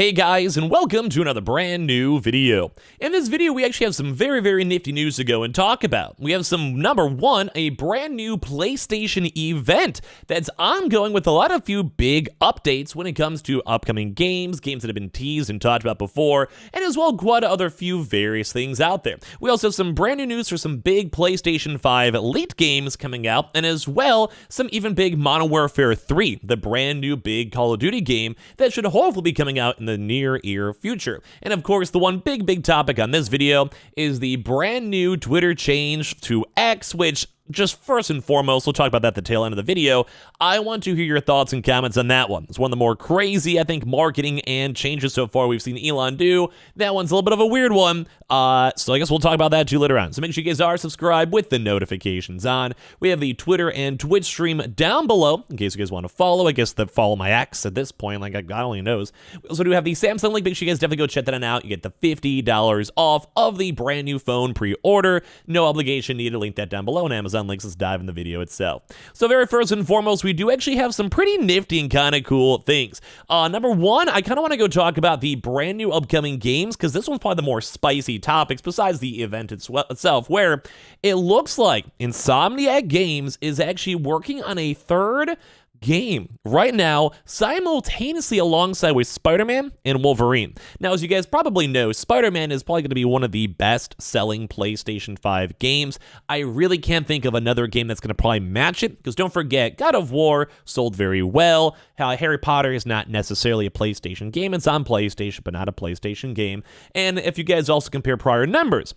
Hey guys, and welcome to another brand new video. In this video, we actually have some very nifty news to go and talk about. We have number one, a brand new PlayStation event that's ongoing with a lot of few big updates when it comes to upcoming games that have been teased and talked about before, and as well quite other few various things out there. We also have some brand new news for some big PlayStation 5 Elite games coming out, and as well, some even big Modern Warfare 3, the brand new big Call of Duty game that should hopefully be coming out in the near future. And of course, the one big topic on this video is the brand new Twitter change to X, which just first and foremost, we'll talk about that at the tail end of the video. I want to hear your thoughts and comments on that one. It's one of the more crazy, I think, marketing and changes so far we've seen Elon do. That one's a little bit of a weird one, so I guess we'll talk about that too later on. So make sure you guys are subscribed with the notifications on. We have the Twitter and Twitch stream down below, in case you guys want to follow. I guess follow my X at this point, like God only knows. We also do have the Samsung link. Make sure you guys definitely go check that out. You get the $50 off of the brand new phone pre-order. No obligation needed. Link that down below on Amazon links. Let's dive in the video itself. So very first and foremost, we do actually have some pretty nifty and kind of cool things. Number one, I kind of want to go talk about the brand new upcoming games, because this one's probably the more spicy topics besides the event itself, where it looks like Insomniac Games is actually working on a third game right now simultaneously alongside with Spider-Man and Wolverine. Now, as you guys probably know, Spider-Man is probably going to be one of the best selling PlayStation 5 games. I really can't think of another game that's going to probably match it, because don't forget, God of War sold very well. Harry Potter is not necessarily a PlayStation game. It's on PlayStation, but not a PlayStation game. And if you guys also compare prior numbers,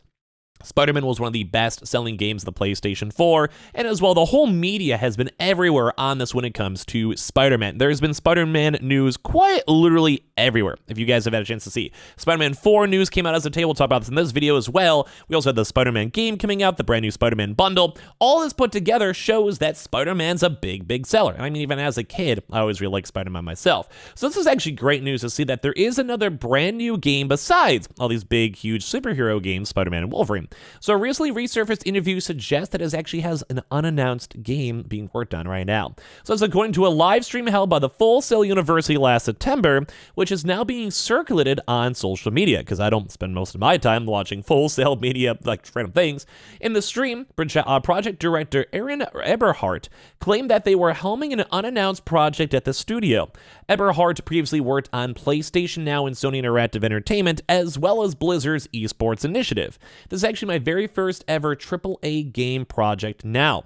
Spider-Man was one of the best-selling games of the PlayStation 4, and as well, the whole media has been everywhere on this when it comes to Spider-Man. There's been Spider-Man news quite literally everywhere, if you guys have had a chance to see. Spider-Man 4 news came out as a table. We'll talk about this in this video as well. We also had the Spider-Man game coming out, the brand new Spider-Man bundle. All this put together shows that Spider-Man's a big seller. And I mean, even as a kid, I always really liked Spider-Man myself. So this is actually great news to see that there is another brand new game besides all these big, huge superhero games, Spider-Man and Wolverine. So a recently resurfaced interview suggests that it actually has an unannounced game being worked on right now. So it's according to a live stream held by the Full Sail University last September, which is now being circulated on social media, because I don't spend most of my time watching Full Sail media, like random things. In the stream, project director Aaron Eberhardt claimed that they were helming an unannounced project at the studio. Eberhardt previously worked on PlayStation Now and Sony Interactive Entertainment, as well as Blizzard's esports initiative. This is actually my very first ever AAA game project now.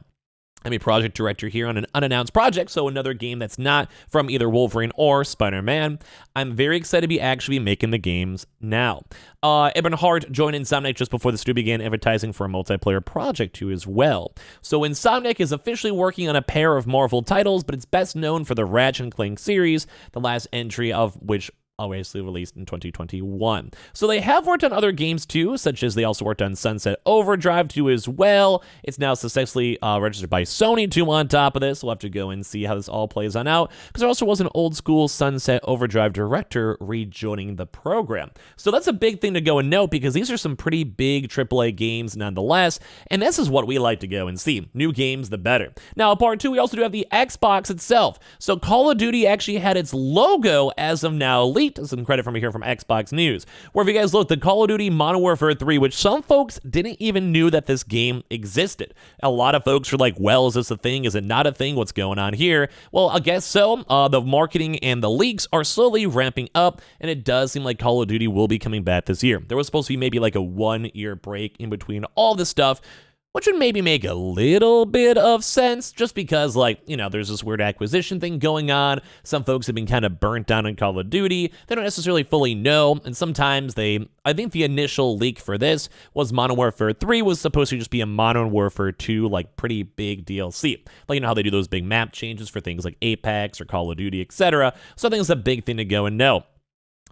I'm a project director here on an unannounced project, so another game that's not from either Wolverine or Spider-Man. I'm very excited to be actually making the games now. Eberhardt joined Insomniac just before the studio began advertising for a multiplayer project too as well. So Insomniac is officially working on a pair of Marvel titles, but it's best known for the Ratchet & Clank series, the last entry of which obviously released in 2021. So they have worked on other games too, such as they also worked on Sunset Overdrive 2 as well. It's now successfully registered by Sony too on top of this. We'll have to go and see how this all plays on out, because there also was an old school Sunset Overdrive director rejoining the program. So that's a big thing to go and note, because these are some pretty big AAA games nonetheless, and this is what we like to go and see. New games, the better. Now, part two, we also do have the Xbox itself. So Call of Duty actually had its logo as of now leaked. Some credit from here from Xbox News, where if you guys look, the Call of Duty Modern Warfare 3, which some folks didn't even knew that this game existed. A lot of folks are like, well, is this a thing? Is it not a thing? What's going on here? Well, I guess so. The marketing and the leaks are slowly ramping up, and it does seem like Call of Duty will be coming back this year. There was supposed to be maybe like a 1 year break in between all this stuff, which would maybe make a little bit of sense, just because, like, you know, there's this weird acquisition thing going on. Some folks have been kind of burnt down on Call of Duty. They don't necessarily fully know, and sometimes I think the initial leak for this was Modern Warfare 3 was supposed to just be a Modern Warfare 2, like, pretty big DLC. Like, you know how they do those big map changes for things like Apex or Call of Duty, etc. So I think it's a big thing to go and know.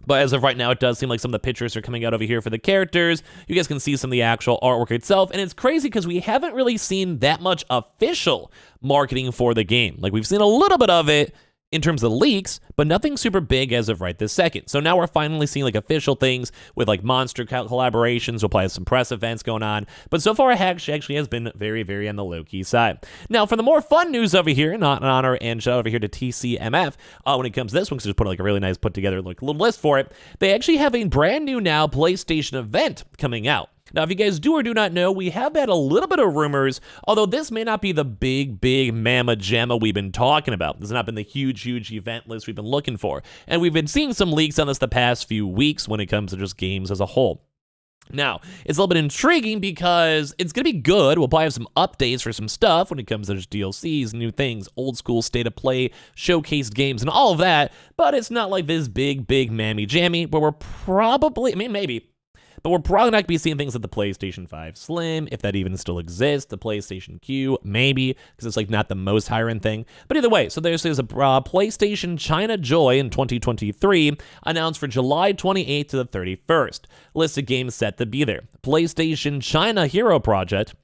But as of right now, it does seem like some of the pictures are coming out over here for the characters. You guys can see some of the actual artwork itself. And it's crazy because we haven't really seen that much official marketing for the game. Like, we've seen a little bit of it in terms of leaks, but nothing super big as of right this second. So now we're finally seeing like official things with like monster collaborations. We'll probably have some press events going on, but so far it actually has been very, very on the low-key side. Now for the more fun news over here, not an honor and shout out over here to TCMF when it comes to this one, because just put like a really nice put together like little list for it. They actually have a brand new now PlayStation event coming out. Now, if you guys do or do not know, we have had a little bit of rumors, although this may not be the big mamma jamma we've been talking about. This has not been the huge event list we've been looking for. And we've been seeing some leaks on this the past few weeks when it comes to just games as a whole. Now, it's a little bit intriguing because it's going to be good. We'll probably have some updates for some stuff when it comes to just DLCs, new things, old school state of play, showcased games, and all of that. But it's not like this big mammy jammy, but we're probably, maybe. But we're probably not going to be seeing things like the PlayStation 5 Slim, if that even still exists, the PlayStation Q, maybe, because it's like not the most higher-end thing. But either way, so there's a PlayStation China Joy in 2023 announced for July 28th to the 31st. List of games set to be there. PlayStation China Hero Project,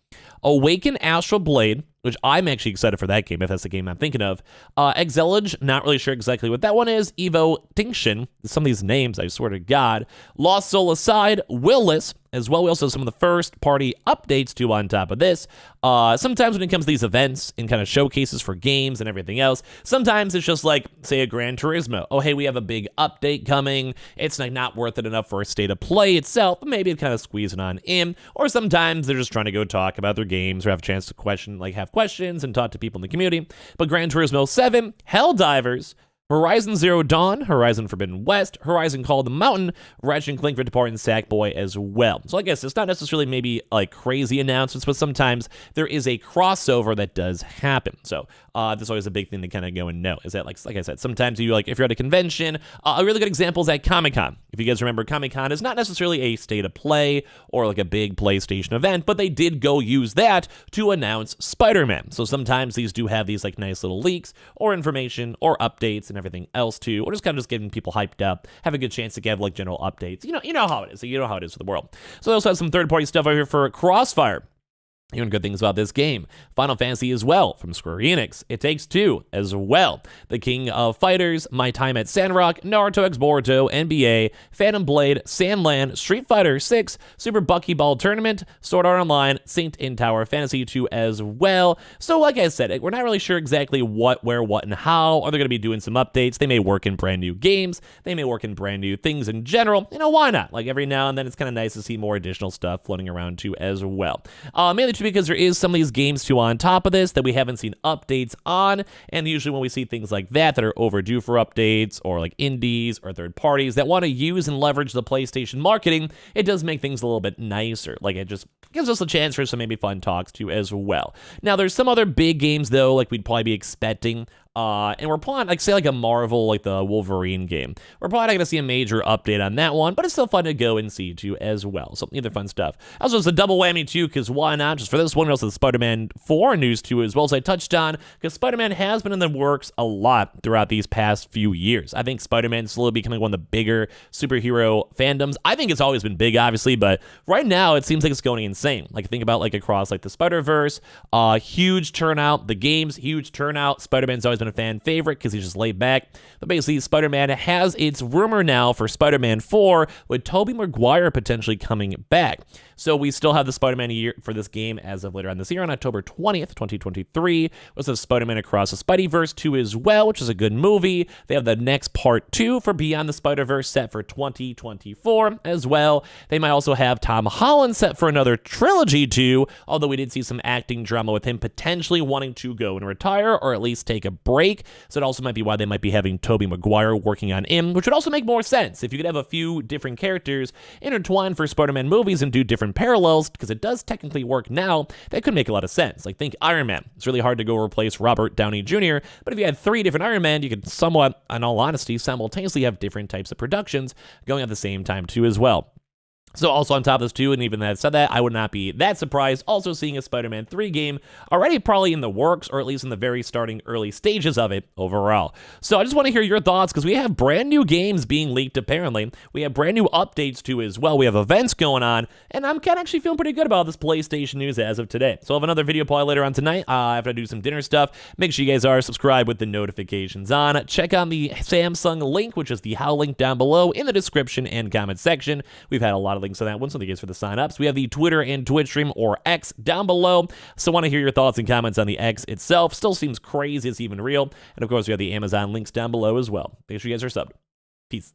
Awaken Astral Blade, which I'm actually excited for that game, if that's the game I'm thinking of. Exelage, not really sure exactly what that one is. Evo Tinction, some of these names, I swear to God. Lost Soul Aside, Willless, as well. We also have some of the first-party updates, too, on top of this. Sometimes when it comes to these events and kind of showcases for games and everything else, sometimes it's just like, say, a Gran Turismo. Oh, hey, we have a big update coming. It's like not worth it enough for a state of play itself, but maybe it kind of squeeze it on in. Or sometimes they're just trying to go talk about their games or have a chance to have questions and talk to people in the community. But Gran Turismo 7, Helldivers, Horizon Zero Dawn, Horizon Forbidden West, Horizon Call of the Mountain, Ratchet & Clank Rift Apart, and Sackboy as well. So I guess it's not necessarily maybe like crazy announcements, but sometimes there is a crossover that does happen. So that's always a big thing to kind of go and know, is that like I said, sometimes you if you're at a convention, a really good example is at Comic-Con. If you guys remember, Comic-Con is not necessarily a state of play or like a big PlayStation event, but they did go use that to announce Spider-Man. So sometimes these do have these like nice little leaks or information or updates and everything else too, or just kind of just getting people hyped up, have a good chance to give like general updates. You know how it is. You know how it is for the world. So they also have some third-party stuff over here for Crossfire. Hearing good things about this game. Final Fantasy as well from Square Enix. It Takes Two as well. The King of Fighters, My Time at Sandrock, Naruto X Boruto, NBA, Phantom Blade, Sandland, Street Fighter 6, Super Buckyball Tournament, Sword Art Online, Saint and Tower Fantasy 2 as well. So like I said, we're not really sure exactly what, where, what, and how. Are they going to be doing some updates? They may work in brand new games. They may work in brand new things in general. Why not? Like every now and then it's kind of nice to see more additional stuff floating around too as well. Mainly because there is some of these games too on top of this that we haven't seen updates on, and usually when we see things like that are overdue for updates, or like indies or third parties that want to use and leverage the PlayStation marketing, it does make things a little bit nicer. Like it just gives us a chance for some maybe fun talks too as well. Now there's some other big games though, like we'd probably be expecting. And we're probably, like, say, like a Marvel, like the Wolverine game. We're probably not going to see a major update on that one, but it's still fun to go and see, too, as well. So, either fun stuff. Also, it's a double whammy, too, because why not? Just for this one, also the Spider-Man 4 news, too, as well as I touched on, because Spider-Man has been in the works a lot throughout these past few years. I think Spider-Man's slowly becoming one of the bigger superhero fandoms. I think it's always been big, obviously, but right now, it seems like it's going insane. Like, think about, like, across, like, the Spider-Verse, huge turnout. The games, huge turnout. Spider-Man's always been a fan favorite because he's just laid back. But basically, Spider-Man has its rumor now for Spider-Man 4 with Tobey Maguire potentially coming back. So we still have the Spider-Man year for this game as of later on this year on October 20th, 2023. Was the Spider-Man Across the Spideyverse 2 as well, which is a good movie. They have the next part 2 for Beyond the Spider-Verse set for 2024 as well. They might also have Tom Holland set for another trilogy 2, although we did see some acting drama with him potentially wanting to go and retire or at least take a break. So it also might be why they might be having Tobey Maguire working on him, which would also make more sense if you could have a few different characters intertwined for Spider-Man movies and do different parallels, because it does technically work now. That could make a lot of sense. Like, think Iron Man. It's really hard to go replace Robert Downey Jr., but if you had 3 different Iron Man, you could somewhat, in all honesty, simultaneously have different types of productions going at the same time too as well. So also on top of this too, and even that said that, I would not be that surprised also seeing a Spider-Man 3 game already probably in the works, or at least in the very starting early stages of it overall. So I just want to hear your thoughts, because we have brand new games being leaked apparently. We have brand new updates too as well. We have events going on, and I'm kind of actually feeling pretty good about this PlayStation news as of today. So I'll have another video probably later on tonight after I do some dinner stuff. Make sure you guys are subscribed with the notifications on. Check on the Samsung link, which is the HOW link down below in the description and comment section. We've had a lot of links on that one, so thank you guys for the sign-ups. We have the Twitter and Twitch stream, or X, down below. So want to hear your thoughts and comments on the X itself. Still seems crazy it's even real. And of course, we have the Amazon links down below as well. Make sure you guys are subbed. Peace.